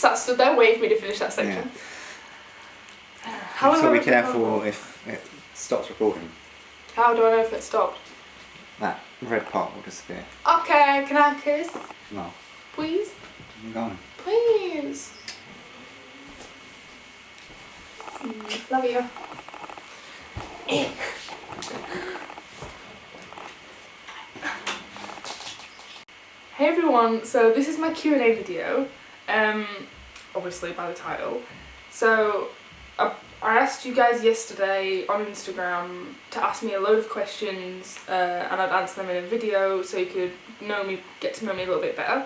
just stood there waiting for me to finish that section. How That's what we care for if it stops recording. How do I know if it stopped? That red part will disappear. Okay, can I kiss? No. Please? I'm gone. Please. Love you. Hey everyone, so this is my Q&A video, obviously by the title. So I asked you guys yesterday on Instagram to ask me a load of questions and I'd answer them in a video so you could get to know me a little bit better.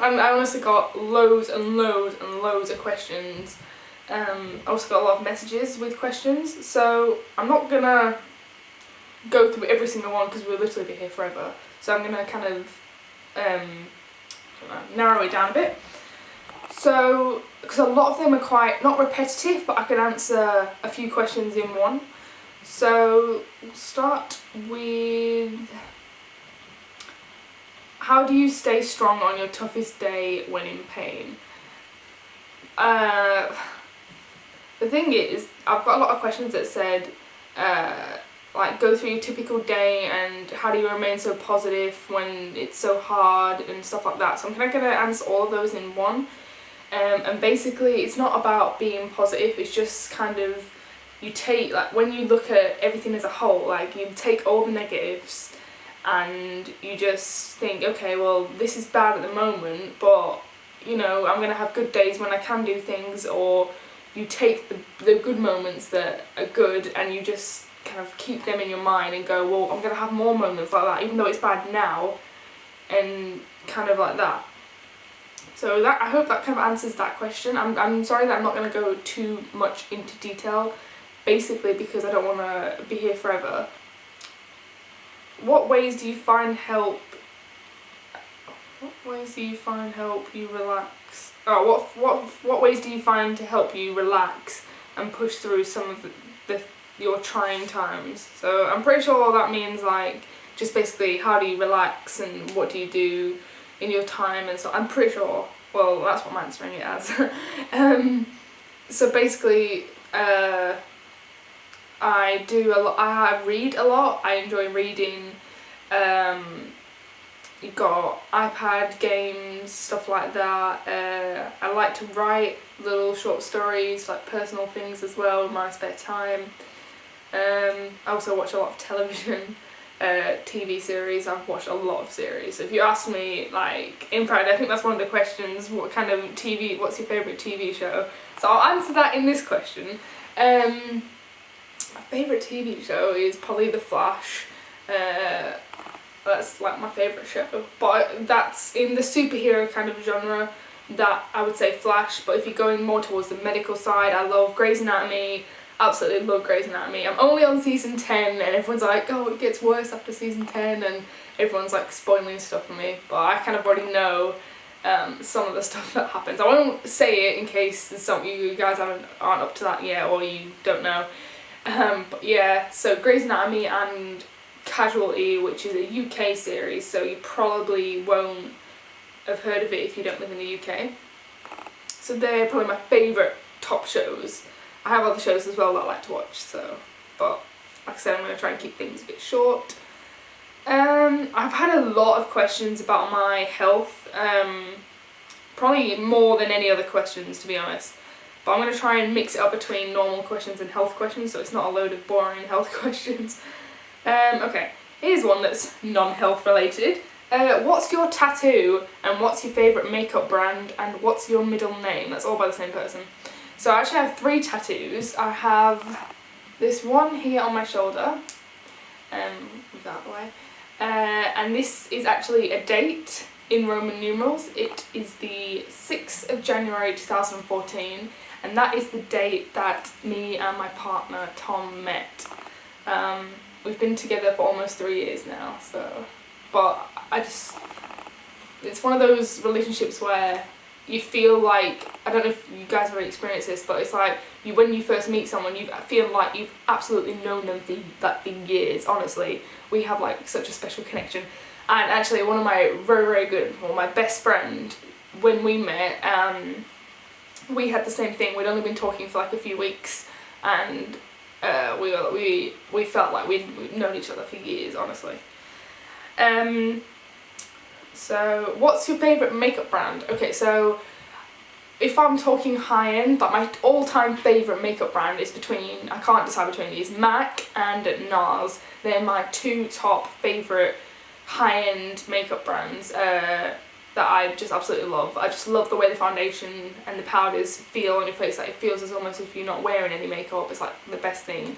And I honestly got loads and loads and loads of questions. I also got a lot of messages with questions, so I'm not gonna go through every single one because we'll literally be here forever. So I'm gonna kind of narrow it down a bit. So, because a lot of them are quite, not repetitive, but I can answer a few questions in one. So, we'll start with, how do you stay strong on your toughest day when in pain? The thing is, I've got a lot of questions that said, like, go through your typical day and how do you remain so positive when it's so hard and stuff like that. So I'm kind of going to answer all of those in one. And basically, it's not about being positive, it's just kind of, you take, like, when you look at everything as a whole, like, you take all the negatives and you just think, okay, well, this is bad at the moment, but, you know, I'm going to have good days when I can do things, or you take the good moments that are good and you just kind of keep them in your mind and go, well, I'm going to have more moments like that, even though it's bad now, and kind of like that. So that, I hope that kind of answers that question. I'm sorry that I'm not going to go too much into detail, basically because I don't want to be here forever. What ways do you find help you relax? Oh, what ways do you find to help you relax and push through some of your trying times? So I'm pretty sure all that means, like, just basically how do you relax and what do you do in your time and so I'm pretty sure, well, that's what I'm answering it as. So basically, I do a lot, I read a lot, I enjoy reading, you've got iPad games, stuff like that. I like to write little short stories, like personal things as well in my spare time. I also watch a lot of television, TV series. I've watched a lot of series. So if you ask me, like, in fact, I think that's one of the questions, what kind of TV, what's your favourite TV show? So I'll answer that in this question. My favourite TV show is probably The Flash. That's like my favourite show, but that's in the superhero kind of genre, that I would say Flash. But if you're going more towards the medical side, I love Grey's Anatomy, absolutely love Grey's Anatomy. I'm only on season 10 and everyone's like, oh, it gets worse after season 10, and everyone's like spoiling stuff for me, but I kind of already know some of the stuff that happens. I won't say it in case there's some you guys aren't up to that yet or you don't know. But yeah, so Grey's Anatomy and Casualty, which is a UK series, so you probably won't have heard of it if you don't live in the UK. So they're probably my favourite top shows. I have other shows as well that I like to watch, so, but like I said, I'm going to try and keep things a bit short. I've had a lot of questions about my health, probably more than any other questions, to be honest. But I'm going to try and mix it up between normal questions and health questions, so it's not a load of boring health questions. Okay, here's one that's non-health related. What's your tattoo and what's your favourite makeup brand and what's your middle name? That's all by the same person. So I actually have 3 tattoos. I have this one here on my shoulder, move that way, and this is actually a date in Roman numerals. It is the 6th of January 2014, and that is the date that me and my partner Tom met. We've been together for almost 3 years now, so, but it's one of those relationships where you feel like, I don't know if you guys have experienced this, but it's like, when you first meet someone, you feel like you've absolutely known them for years, honestly. We have like such a special connection. And actually one of my very, very good, well, my best friend, when we met, we had the same thing. We'd only been talking for like a few weeks, and we felt like we'd known each other for years, honestly. So what's your favourite makeup brand? Okay, so if I'm talking high end, like my all-time favourite makeup brand is I can't decide between these, MAC and NARS. They're my two top favourite high-end makeup brands that I just absolutely love. I just love the way the foundation and the powders feel on your face. Like, it feels as almost if you're not wearing any makeup. It's like the best thing.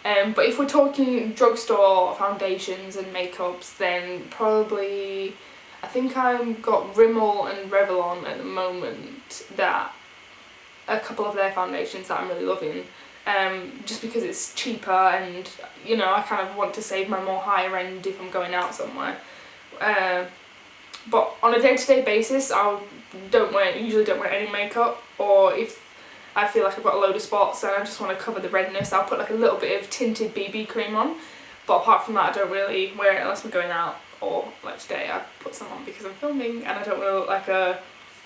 But if we're talking drugstore foundations and makeups, then probably I think I've got Rimmel and Revlon at the moment, that a couple of their foundations that I'm really loving, just because it's cheaper and, you know, I kind of want to save my more higher end if I'm going out somewhere. But on a day-to-day basis, I usually don't wear any makeup, or if I feel like I've got a load of spots and I just want to cover the redness, I'll put like a little bit of tinted BB cream on. But apart from that, I don't really wear it unless I'm going out, or like today I've put some on because I'm filming and I don't want to look like a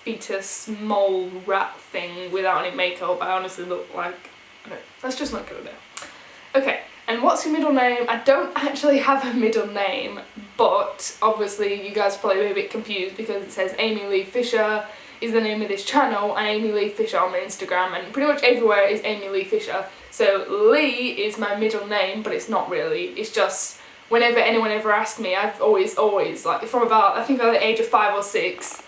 fetus mole rat thing without any makeup. I honestly look like, let's just not go there. Okay, and what's your middle name? I don't actually have a middle name, but obviously you guys are probably a bit confused because it says Amy Lee Fisher is the name of this channel, and Amy Lee Fisher on my Instagram, and pretty much everywhere is Amy Lee Fisher. So Lee is my middle name, but it's not really. It's just whenever anyone ever asked me, I've always, like from about, I think at the age of 5 or 6,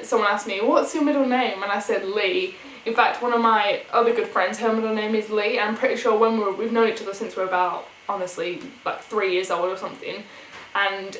someone asked me, what's your middle name? And I said Lee. In fact, one of my other good friends, her middle name is Lee, and I'm pretty sure we've known each other since we're about, honestly, like 3 years old or something. And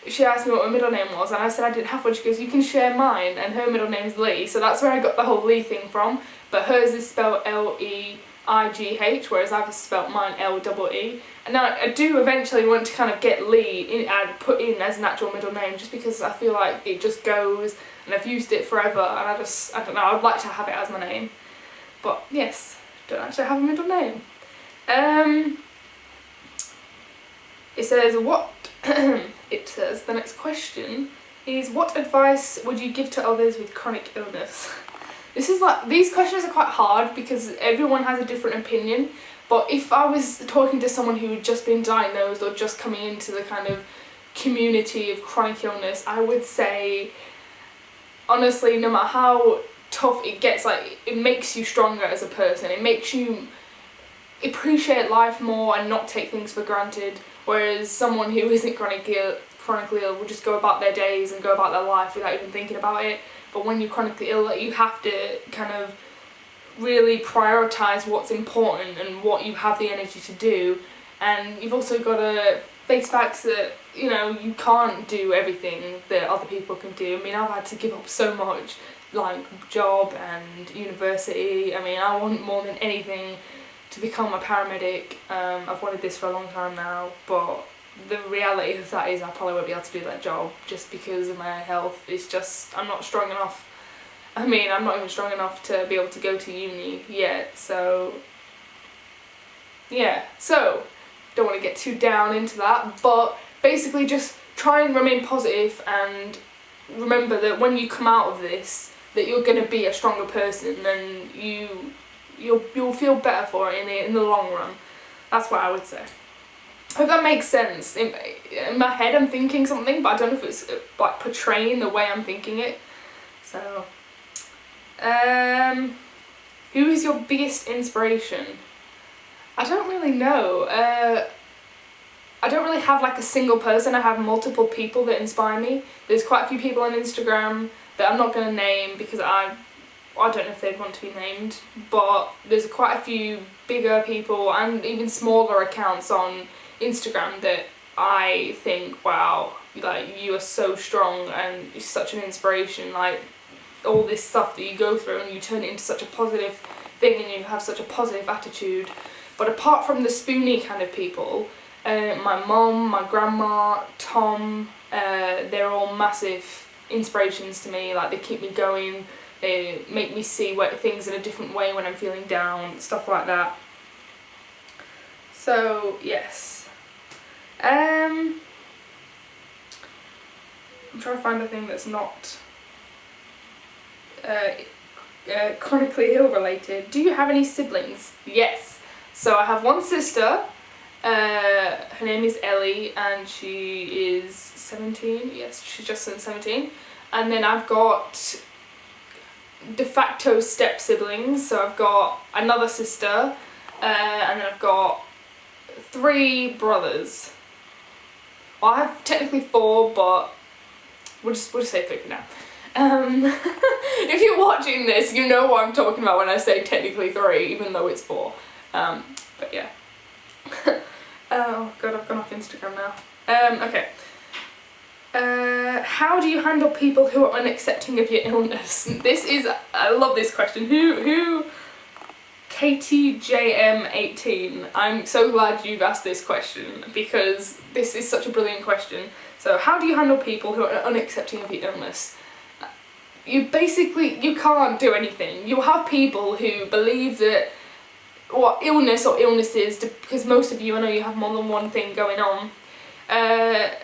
she asked me what my middle name was, and I said I didn't have one. She goes, you can share mine, and her middle name's Lee, so that's where I got the whole Lee thing from. But hers is spelled Leigh, whereas I've spelt mine Lee. And now I do eventually want to kind of get Lee and put in as an actual middle name, just because I feel like it just goes, and I've used it forever, and I don't know, I'd like to have it as my name. But yes, don't actually have a middle name. It says the next question is, what advice would you give to others with chronic illness? These questions are quite hard because everyone has a different opinion, but if I was talking to someone who had just been diagnosed or just coming into the kind of community of chronic illness, I would say, honestly, no matter how tough it gets, like, it makes you stronger as a person. It makes you appreciate life more and not take things for granted, whereas someone who isn't chronically ill will just go about their days and go about their life without even thinking about it. But when you're chronically ill, you have to kind of really prioritise what's important and what you have the energy to do, and you've also got to face facts that, you know, you can't do everything that other people can do. I mean, I've had to give up so much, like job and university. I mean, I want more than anything to become a paramedic. I've wanted this for a long time now, but the reality of that is I probably won't be able to do that job just because of my health. It's just, I'm not strong enough. I mean, I'm not even strong enough to be able to go to uni yet, so yeah. So, don't want to get too down into that, but basically just try and remain positive and remember that when you come out of this, that you're going to be a stronger person and you'll feel better for it in the long run. That's what I would say. I hope that makes sense. In my head I'm thinking something, but I don't know if it's like portraying the way I'm thinking it. So, who is your biggest inspiration? I don't really know. I don't really have like a single person. I have multiple people that inspire me. There's quite a few people on Instagram that I'm not going to name because I don't know if they'd want to be named, but there's quite a few bigger people and even smaller accounts on Instagram that I think, wow, like, you are so strong and you're such an inspiration. Like, all this stuff that you go through and you turn it into such a positive thing and you have such a positive attitude. But apart from the spoony kind of people, my mum, my grandma, Tom, they're all massive inspirations to me. Like, they keep me going, they make me see things in a different way when I'm feeling down, stuff like that. So, yes. I'm trying to find a thing that's not chronically ill related. Do you have any siblings? Yes. So I have one sister. Her name is Ellie, and she is 17. Yes, she's just turned 17. And then I've got de facto step siblings. So I've got another sister, and then I've got 3 brothers. Well, I have technically 4, but we'll just say 3 for now. If you're watching this, you know what I'm talking about when I say technically 3, even though it's 4. But yeah. Oh god, I've gone off Instagram now. Okay. How do you handle people who are unaccepting of your illness? This is, I love this question. Who KTJM18, I'm so glad you've asked this question, because this is such a brilliant question. So how do you handle people who are unaccepting of your illness? You can't do anything. You'll have people who believe that what illness or illnesses, because most of you, I know you have more than one thing going on. I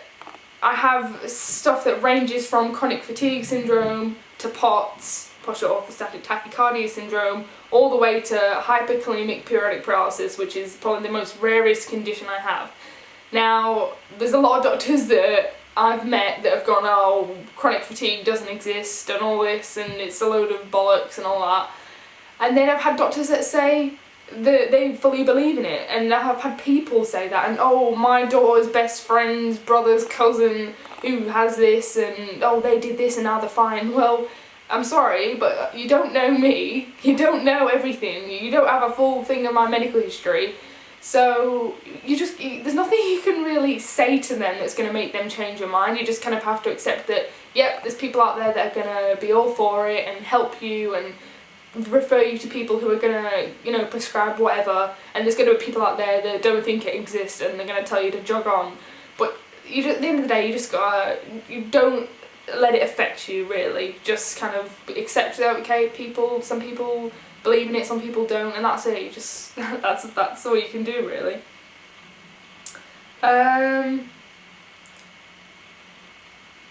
have stuff that ranges from chronic fatigue syndrome to POTS, postural orthostatic tachycardia syndrome, all the way to hyperkalemic periodic paralysis, which is probably the most rarest condition I have. Now, there's a lot of doctors that I've met that have gone, oh, chronic fatigue doesn't exist and all this, and it's a load of bollocks and all that. And then I've had doctors that say that they fully believe in it, and I have had people say that, and oh, my daughter's best friend's brother's cousin who has this, and oh, they did this and now they're fine. Well, I'm sorry, but you don't know me, you don't know everything, you don't have a full thing of my medical history, so there's nothing you can really say to them that's going to make them change your mind. You just kind of have to accept that, yep, there's people out there that are going to be all for it and help you and refer you to people who are going to, prescribe whatever, and there's going to be people out there that don't think it exists and they're going to tell you to jog on. But at the end of the day, you don't let it affect you, really. Just kind of accept that, okay, some people believe in it, some people don't, and that's it. That's all you can do, really.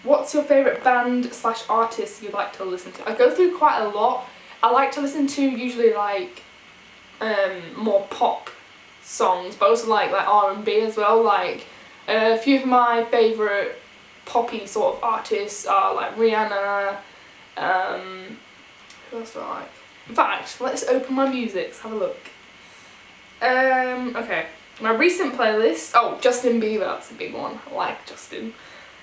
What's your favourite band / artist you like to listen to? I go through quite a lot. I like to listen to usually more pop songs, but also like R&B as well. Like a few of my favourite poppy sort of artists are like Rihanna. Who else do I like? In fact, let's open my music. Let's have a look. Okay, my recent playlist. Oh, Justin Bieber. That's a big one. I like Justin.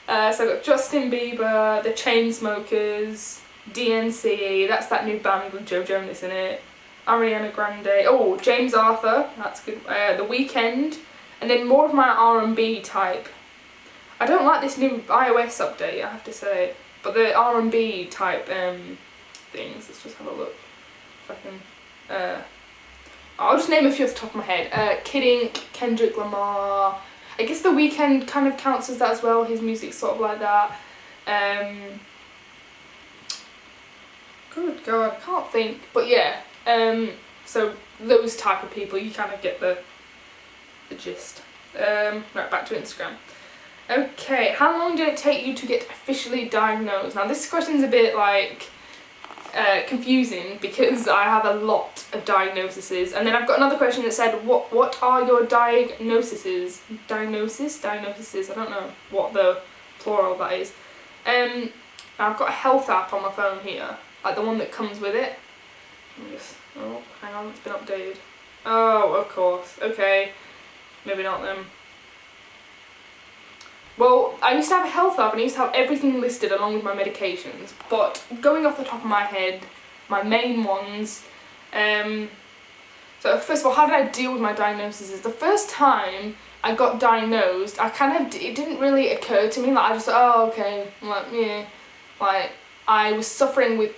So I've got Justin Bieber, the Chainsmokers, DNC, that's that new band with Joe Jonas in it, Ariana Grande, oh, James Arthur, that's good, The Weeknd, and then more of my R&B type. I don't like this new iOS update, I have to say, but the R&B type things, let's just have a look if I can, I'll just name a few off the top of my head. Kid Ink, Kendrick Lamar, I guess The Weeknd kind of counts as that as well, his music's sort of like that. Good God, I can't think. But yeah, so those type of people, you kind of get the gist. Right, back to Instagram. Okay, how long did it take you to get officially diagnosed? Now this question's a bit confusing because I have a lot of diagnoses, and then I've got another question that said, what are your diagnoses? Diagnoses, I don't know what the plural of that is. I've got a health app on my phone here, like the one that comes with it. Oh, hang on, it's been updated. Oh, of course, okay, maybe not then. Well, I used to have a health app and I used to have everything listed along with my medications, but going off the top of my head, my main ones, so first of all, how did I deal with my diagnosis? Is the first time I got diagnosed, it didn't really occur to me, I just thought, oh, okay, I was suffering with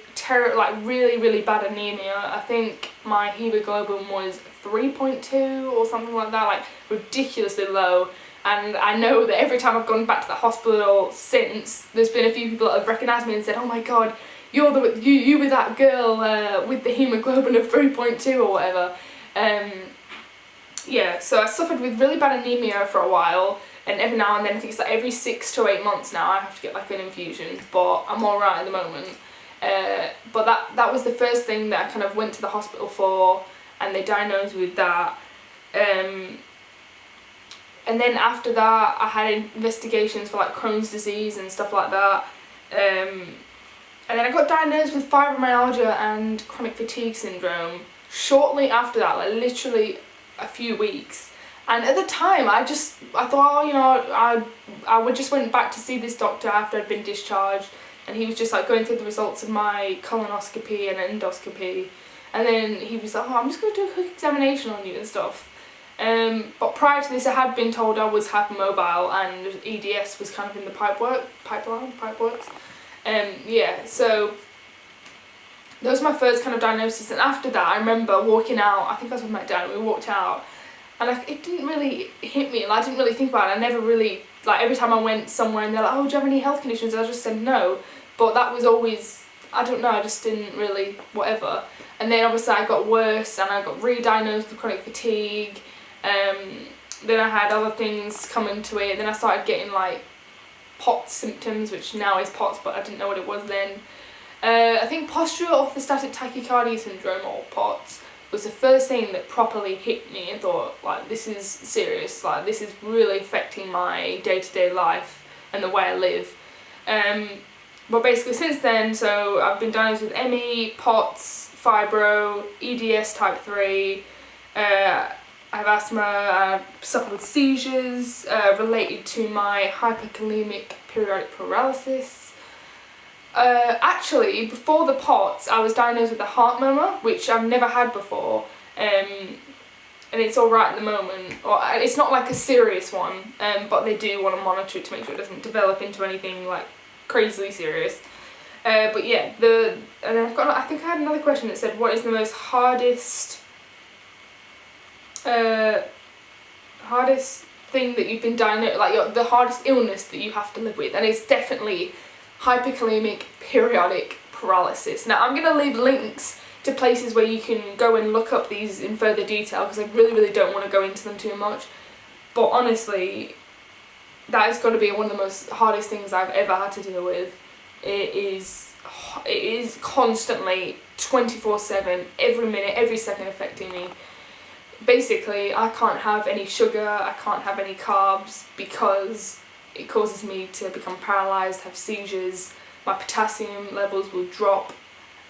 really, really bad anemia. I think my hemoglobin was 3.2 or something like that, ridiculously low. And I know that every time I've gone back to the hospital since, there's been a few people that have recognised me and said, oh my god, you were that girl with the hemoglobin of 3.2 or whatever. Yeah, so I suffered with really bad anemia for a while, and every now and then, I think it's every 6 to 8 months now, I have to get an infusion, but I'm alright at the moment. But that was the first thing that I kind of went to the hospital for, and they diagnosed me with that. And then after that, I had investigations for like Crohn's disease and stuff like that. And then I got diagnosed with fibromyalgia and chronic fatigue syndrome shortly after that, like literally a few weeks. And at the time, I thought, oh, you know, I would just went back to see this doctor after I'd been discharged, and he was just like going through the results of my colonoscopy and endoscopy. And then he was like, oh, I'm just going to do a quick examination on you and stuff. But prior to this, I had been told I was hypermobile and EDS was kind of in the pipe works. Yeah, so that was my first kind of diagnosis. And after that, I remember walking out, I think I was with my dad, and we walked out, and it didn't really hit me, I didn't really think about it. I never really, like, every time I went somewhere and they're like, oh, do you have any health conditions? I just said no. But that was always, I don't know, I just didn't really, whatever. And then obviously I got worse, and I got re-diagnosed with chronic fatigue. Then I had other things come into it. Then I started getting like POTS symptoms, which now is POTS, but I didn't know what it was then. I think postural orthostatic tachycardia syndrome, or POTS, was the first thing that properly hit me and thought, like, this is serious, like, this is really affecting my day-to-day life and the way I live. But basically since then, so I've been diagnosed with ME, POTS, fibro, EDS type 3, I have asthma, I suffer with seizures related to my hyperkalemic periodic paralysis. Actually, before the POTS, I was diagnosed with a heart murmur, which I've never had before, and it's alright at the moment. Or it's not like a serious one, but they do want to monitor it to make sure it doesn't develop into anything like crazily serious. But yeah, and then I think I had another question that said, what is the most hardest thing that you've been diagnosed, like the hardest illness that you have to live with? And it's definitely hyperkalemic periodic paralysis. Now I'm going to leave links to places where you can go and look up these in further detail, because I really don't want to go into them too much. But honestly, that has got to be one of the most hardest things I've ever had to deal with. It is constantly 24/7, every minute, every second affecting me. Basically, I can't have any sugar, I can't have any carbs, because it causes me to become paralysed, have seizures, my potassium levels will drop,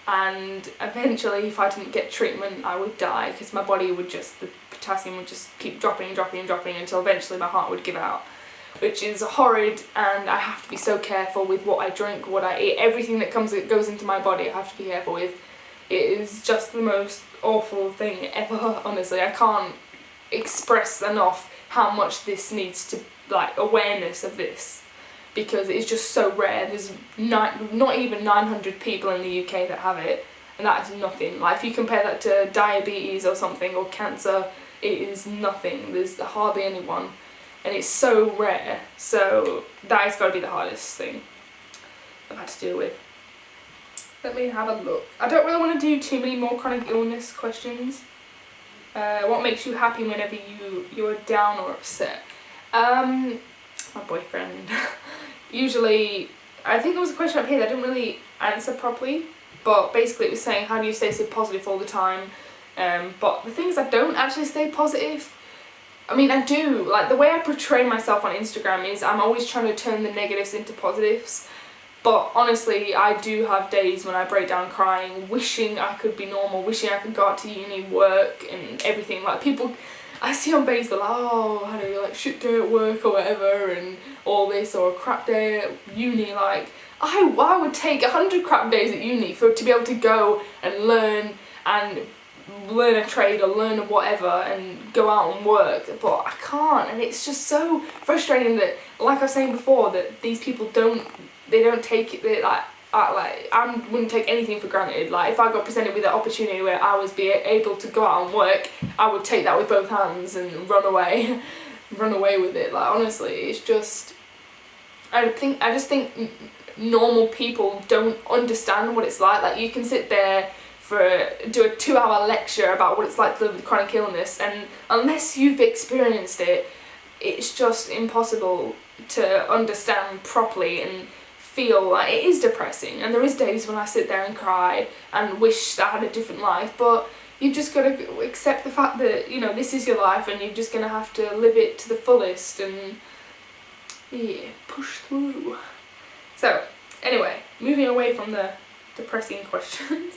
and eventually if I didn't get treatment I would die, because my body would the potassium would just keep dropping until eventually my heart would give out, which is horrid. And I have to be so careful with what I drink, what I eat, everything that goes into my body I have to be careful with. It is just the most awful thing ever, honestly. I can't express enough how much this needs to, like, awareness of this, because it's just so rare. There's not even 900 people in the UK that have it, and that is nothing. Like, if you compare that to diabetes or something, or cancer, it is nothing. There's hardly anyone, and it's so rare. So that has got to be the hardest thing I've had to deal with. Let me have a look. I don't really want to do too many more chronic illness questions. What makes you happy whenever you're down or upset? My boyfriend. Usually, I think there was a question up here that I didn't really answer properly, but basically it was saying, how do you stay so positive all the time? But the thing is, I don't actually stay positive. I mean, I do. Like, the way I portray myself on Instagram is I'm always trying to turn the negatives into positives. But honestly, I do have days when I break down crying, wishing I could be normal, wishing I could go out to uni, work and everything. Like, people I see on Facebook, like, oh, I had a like shit day at work or whatever, and all this, or a crap day at uni. Like, I would take 100 crap days at uni to be able to go and learn a trade or learn whatever and go out and work, but I can't. And it's just so frustrating that, like I was saying before, that these people don't take it, I wouldn't take anything for granted. Like, if I got presented with an opportunity where I was able to go out and work, I would take that with both hands and run away with it. Like, honestly, it's just, I just think normal people don't understand what it's like. Like, you can sit there do a 2-hour lecture about what it's like to live with chronic illness, and unless you've experienced it, it's just impossible to understand properly and feel like it is depressing, and there is days when I sit there and cry and wish that I had a different life, but you've just got to accept the fact that, you know, this is your life and you're just going to have to live it to the fullest and, yeah, push through. So, anyway, moving away from the depressing questions.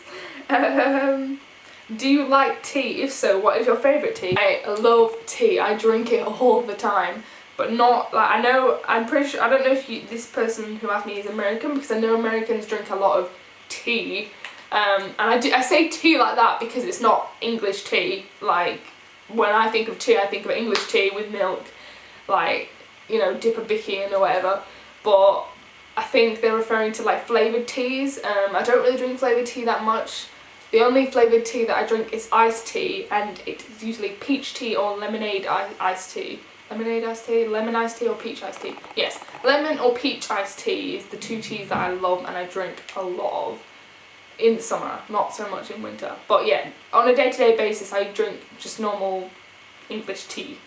Do you like tea? If so, what is your favourite tea? I love tea. I drink it all the time. But not, like, I'm pretty sure, I don't know if this person who asked me is American, because I know Americans drink a lot of tea. And I say tea like that because it's not English tea. Like, when I think of tea, I think of English tea with milk, like, you know, dip a bicky in or whatever. But I think they're referring to, like, flavoured teas. I don't really drink flavoured tea that much. The only flavoured tea that I drink is iced tea, and it's usually peach tea or lemonade iced tea. Lemonade iced tea, lemon iced tea or peach iced tea. Yes, lemon or peach iced tea is the two teas that I love and I drink a lot of in the summer, not so much in winter. But yeah, on a day-to-day basis I drink just normal English tea.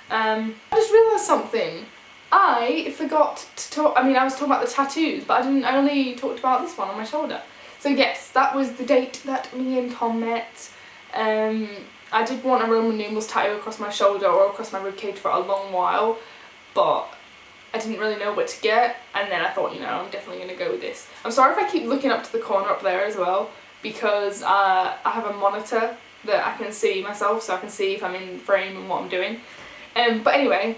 I just realised something. I forgot to talk, I was talking about the tattoos, but I only talked about this one on my shoulder. So yes, that was the date that me and Tom met. I did want a Roman numerals tattoo across my shoulder or across my ribcage for a long while, but I didn't really know what to get, and then I thought, you know, I'm definitely going to go with this. I'm sorry if I keep looking up to the corner up there as well, because I have a monitor that I can see myself, so I can see if I'm in frame and what I'm doing. But anyway,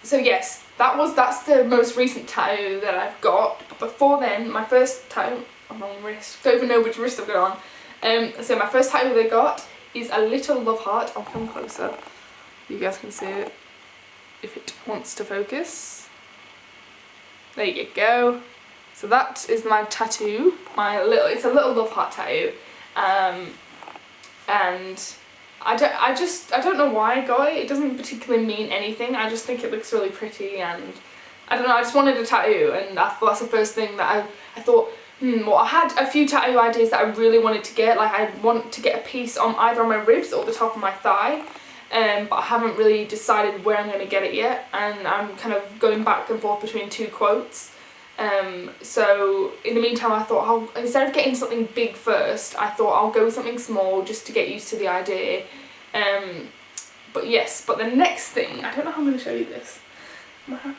so yes, that's the most recent tattoo that I've got. But before then, my first tattoo on my wrist, don't even know which wrist I've got on. So my first tattoo that I got is a little love heart. I'll come closer. You guys can see it if it wants to focus. There you go. So that is my tattoo. It's a little love heart tattoo. And I don't know why I got it. It doesn't particularly mean anything. I just think it looks really pretty, and I don't know, I just wanted a tattoo, and I thought that's the first thing that I thought, well, I had a few tattoo ideas that I really wanted to get. Like, I want to get a piece on either on my ribs or the top of my thigh, but I haven't really decided where I'm going to get it yet, and I'm kind of going back and forth between two quotes. So in the meantime, I thought instead of getting something big first, I thought I'll go with something small just to get used to the idea. But the next thing, I don't know how I'm going to show you this.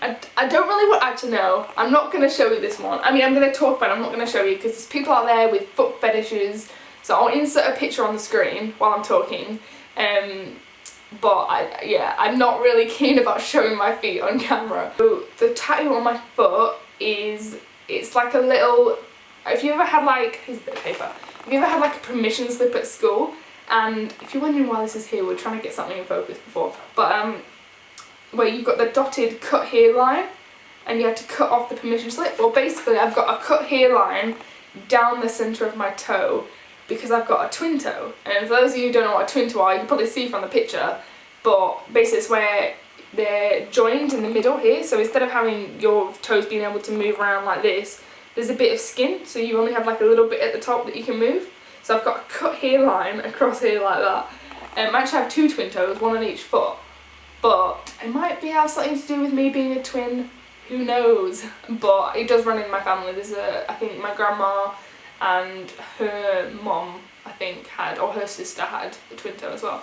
I don't really want, actually no, I'm not going to show you this one. I'm going to talk about it, I'm not going to show you, because there's people out there with foot fetishes, so I'll insert a picture on the screen while I'm talking. But I'm not really keen about showing my feet on camera. So the tattoo on my foot it's like a little, if you ever had like, here's a bit of paper, if you ever had like a permission slip at school, and if you're wondering why this is here, we're trying to get something in focus before, but where you've got the dotted cut hairline and you had to cut off the permission slip. Well, basically I've got a cut hairline down the centre of my toe because I've got a twin toe. And for those of you who don't know what a twin toe are, you can probably see from the picture, but basically it's where they're joined in the middle here, so instead of having your toes being able to move around like this, there's a bit of skin, so you only have like a little bit at the top that you can move. So I've got a cut hairline across here like that. I actually have two twin toes, one on each foot. But it might have something to do with me being a twin, who knows. But it does run in my family. There's I think my grandma and her mom, I think, or her sister had a twin toe as well.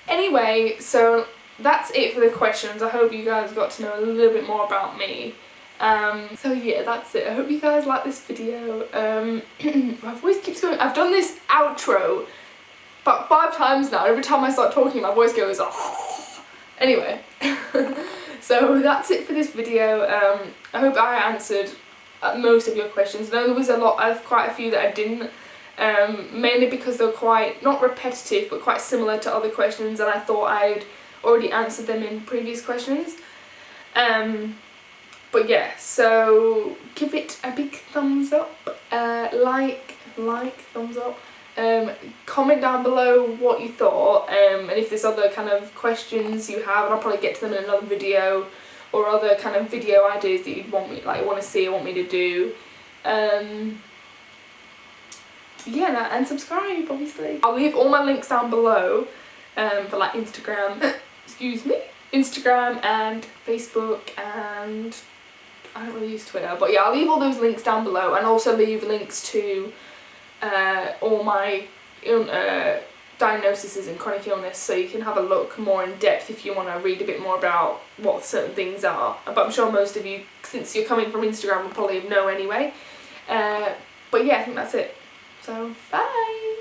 Anyway, so that's it for the questions. I hope you guys got to know a little bit more about me. So yeah, that's it. I hope you guys like this video. My voice keeps going. I've done this outro about 5 times now. Every time I start talking, my voice goes off. Anyway, so that's it for this video. I hope I answered most of your questions. I know there was quite a few that I didn't, mainly because they're quite, not repetitive, but quite similar to other questions, and I thought I'd already answered them in previous questions. But yeah, so give it a big thumbs up, like, thumbs up. Comment down below what you thought, and if there's other kind of questions you have, and I'll probably get to them in another video, or other kind of video ideas that you'd want to see or want me to do. Yeah, and subscribe, obviously. I'll leave all my links down below, for like Instagram, excuse me, Instagram and Facebook and I don't really use Twitter, but yeah, I'll leave all those links down below, and also leave links to all my diagnoses in chronic illness, so you can have a look more in depth if you want to read a bit more about what certain things are. But I'm sure most of you, since you're coming from Instagram, will probably know anyway. But yeah, I think that's it. So bye.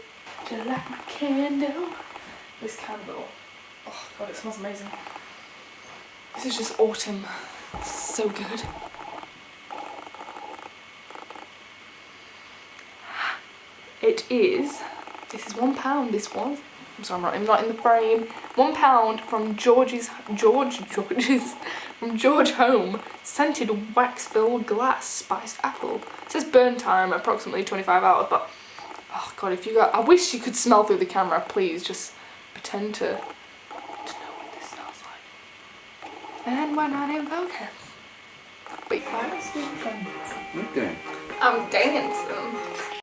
Do you like my candle? This candle. Oh god, it smells amazing. This is just autumn. It's so good. It is. This is £1. This was. I'm sorry, I'm not in the frame. £1 from George Home, scented wax-filled glass spiced apple. It says burn time approximately 25 hours, but oh god, if you got, I wish you could smell through the camera. Please just pretend to know what this smells like. And we're not in focus. But What are you doing? I'm dancing.